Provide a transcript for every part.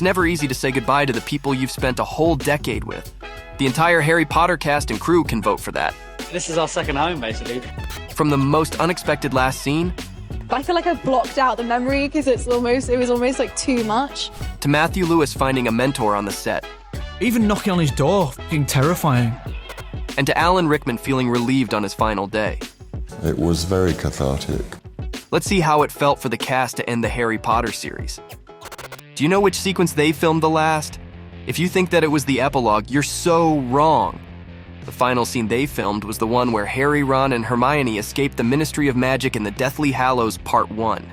It's never easy to say goodbye to the people you've spent a whole decade with. The entire Harry Potter cast and crew can vote for that. This is our second home, basically. From the most unexpected last scene, I feel like I blocked out the memory because it was almost like too much. to Matthew Lewis finding a mentor on the set, Even knocking on his door, f***ing terrifying. and to Alan Rickman feeling relieved on his final day. It was very cathartic. Let's see how it felt for the cast to end the Harry Potter series. Do you know which sequence they filmed the last? If you think that it was the epilogue, you're so wrong. The final scene they filmed was the one where Harry, Ron, and Hermione escaped the Ministry of Magic in the Deathly Hallows Part 1.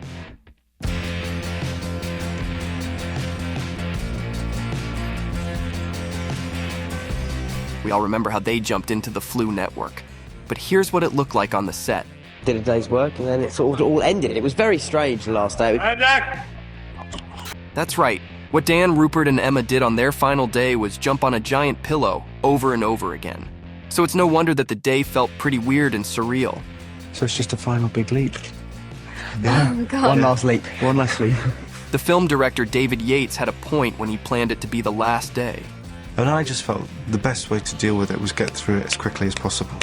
We all remember how they jumped into the Flu network. But here's what it looked like on the set. Did a day's work and then it sort of all ended. It was very strange the last day. That's right. What Dan, Rupert, and Emma did on their final day was jump on a giant pillow over and over again. So it's no wonder that the day felt pretty weird and surreal. So it's just a final big leap. Yeah. Oh my God. One last leap. One last leap. The film director David Yates had a point when he planned it to be the last day. And I just felt the best way to deal with it was get through it as quickly as possible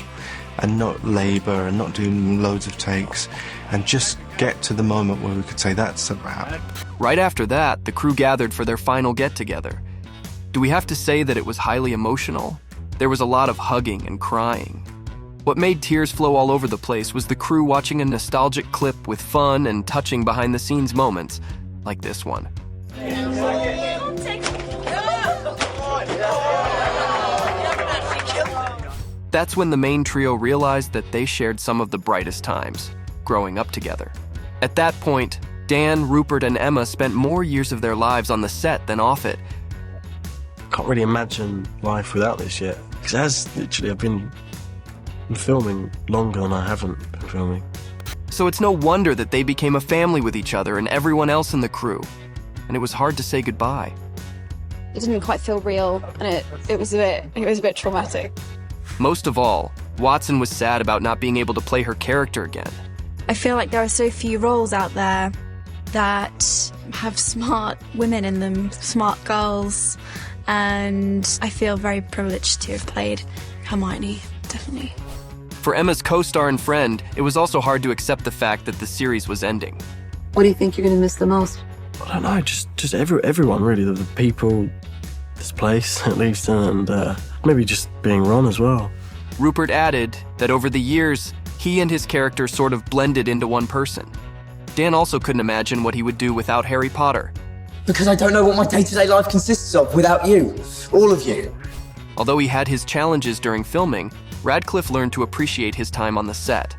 and not labour and not do loads of takes and just get to the moment where we could say that's a wrap. Right after that, the crew gathered for their final get-together. Do we have to say that it was highly emotional? There was a lot of hugging and crying. What made tears flow all over the place was the crew watching a nostalgic clip with fun and touching behind-the-scenes moments, like this one. That's when the main trio realized that they shared some of the brightest times, growing up together. At that point, Dan, Rupert, and Emma spent more years of their lives on the set than off it. Can't really imagine life without this yet. Because as literally I've been filming longer than I haven't been filming. So it's no wonder that they became a family with each other and everyone else in the crew. And it was hard to say goodbye. It didn't quite feel real, and it was a bit traumatic. Most of all, Watson was sad about not being able to play her character again. I feel like there are so few roles out there that have smart women in them, smart girls, and I feel very privileged to have played Hermione, definitely. For Emma's co-star and friend, it was also hard to accept the fact that the series was ending. What do you think you're going to miss the most? I don't know, just everyone really, the people, this place at least, and maybe just being Ron as well. Rupert added that over the years, he and his character sort of blended into one person. Dan also couldn't imagine what he would do without Harry Potter. Because I don't know what my day-to-day life consists of without you, all of you. Although he had his challenges during filming, Radcliffe learned to appreciate his time on the set.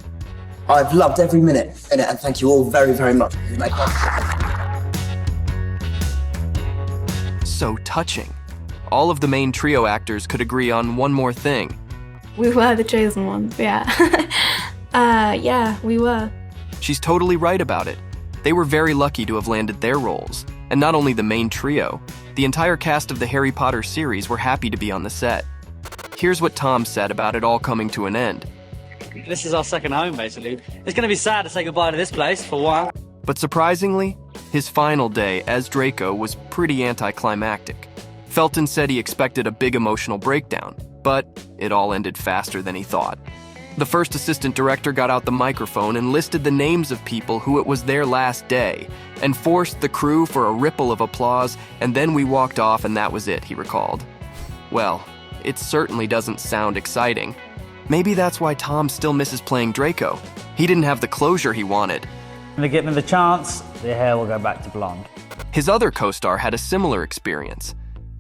I've loved every minute in it, and thank you all very, very much. So touching. All of the main trio actors could agree on one more thing. We were the chosen ones, yeah. Yeah, we were. She's totally right about it. They were very lucky to have landed their roles. And not only the main trio, the entire cast of the Harry Potter series were happy to be on the set. Here's what Tom said about it all coming to an end. This is our second home, basically. It's going to be sad to say goodbye to this place, for one. But surprisingly, his final day as Draco was pretty anticlimactic. Felton said he expected a big emotional breakdown, but it all ended faster than he thought. The first assistant director got out the microphone and listed the names of people who it was their last day, and forced the crew for a ripple of applause, and then we walked off and that was it, he recalled. Well, it certainly doesn't sound exciting. Maybe that's why Tom still misses playing Draco. He didn't have the closure he wanted. If they give me the chance, the hair will go back to blonde. His other co-star had a similar experience.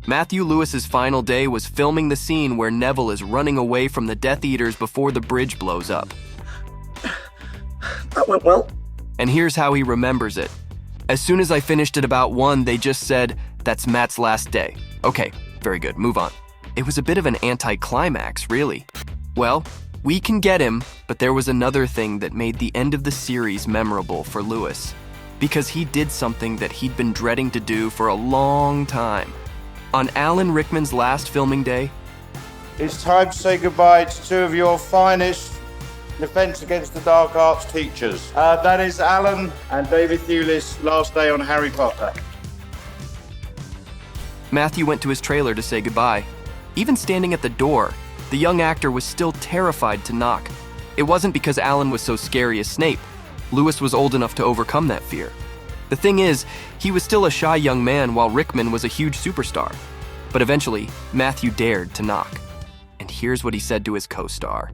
Matthew Lewis's final day was filming the scene where Neville is running away from the Death Eaters before the bridge blows up. That went well. And here's how he remembers it. As soon as I finished at about 1, they just said, "That's Matt's last day." Okay, very good, move on. It was a bit of an anticlimax, really. Well, we can get him, but there was another thing that made the end of the series memorable for Lewis. Because he did something that he'd been dreading to do for a long time. On Alan Rickman's last filming day, it's time to say goodbye to two of your finest Defence Against the Dark Arts teachers. That is Alan and David Thewlis' last day on Harry Potter. Matthew went to his trailer to say goodbye. Even standing at the door, the young actor was still terrified to knock. It wasn't because Alan was so scary as Snape. Lewis was old enough to overcome that fear. The thing is, he was still a shy young man while Rickman was a huge superstar. But eventually, Matthew dared to knock. And here's what he said to his co-star.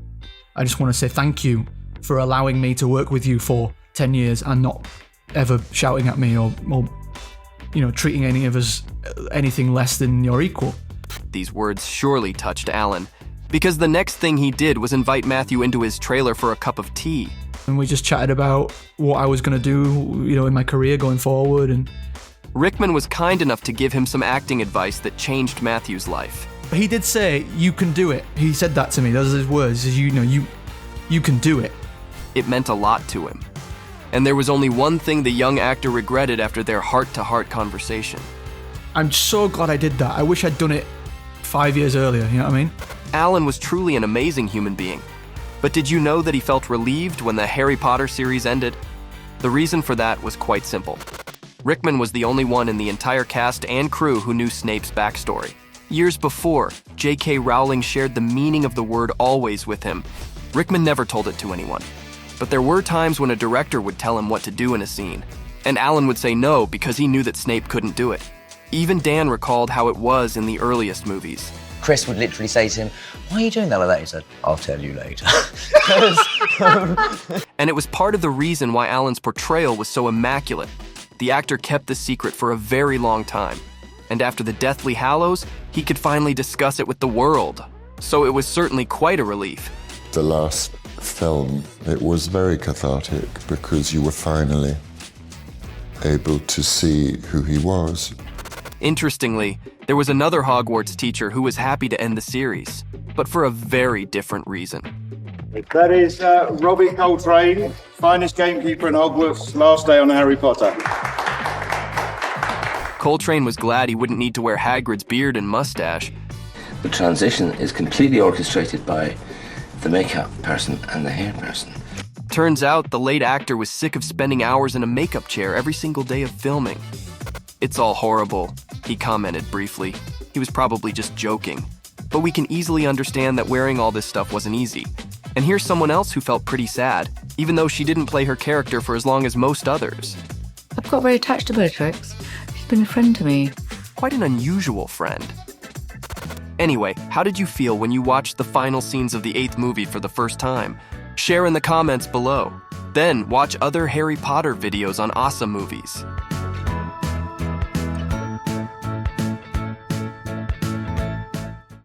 I just want to say thank you for allowing me to work with you for 10 years and not ever shouting at me or treating any of us anything less than your equal. These words surely touched Alan, because the next thing he did was invite Matthew into his trailer for a cup of tea. And we just chatted about what I was going to do, in my career going forward. And Rickman was kind enough to give him some acting advice that changed Matthew's life. He did say, "You can do it." He said that to me. Those are his words. He says, you can do it. It meant a lot to him. And there was only one thing the young actor regretted after their heart-to-heart conversation. I'm so glad I did that. I wish I'd done it 5 years earlier, you know what I mean? Alan was truly an amazing human being. But did you know that he felt relieved when the Harry Potter series ended? The reason for that was quite simple. Rickman was the only one in the entire cast and crew who knew Snape's backstory. Years before, J.K. Rowling shared the meaning of the word always with him. Rickman never told it to anyone. But there were times when a director would tell him what to do in a scene, and Alan would say no because he knew that Snape couldn't do it. Even Dan recalled how it was in the earliest movies. Chris would literally say to him, "Why are you doing that like that?" He said, "I'll tell you later." And it was part of the reason why Alan's portrayal was so immaculate. The actor kept the secret for a very long time. And after the Deathly Hallows, he could finally discuss it with the world. So it was certainly quite a relief. The last film, it was very cathartic because you were finally able to see who he was. Interestingly, there was another Hogwarts teacher who was happy to end the series, but for a very different reason. That is Robbie Coltrane, finest gamekeeper in Hogwarts, last day on Harry Potter. Coltrane was glad he wouldn't need to wear Hagrid's beard and mustache. The transition is completely orchestrated by the makeup person and the hair person. Turns out the late actor was sick of spending hours in a makeup chair every single day of filming. "It's all horrible," he commented briefly. He was probably just joking. But we can easily understand that wearing all this stuff wasn't easy. And here's someone else who felt pretty sad, even though she didn't play her character for as long as most others. I've got very attached to Beatrix. She's been a friend to me. Quite an unusual friend. Anyway, how did you feel when you watched the final scenes of the 8th movie for the first time? Share in the comments below. Then watch other Harry Potter videos on OSSA movies.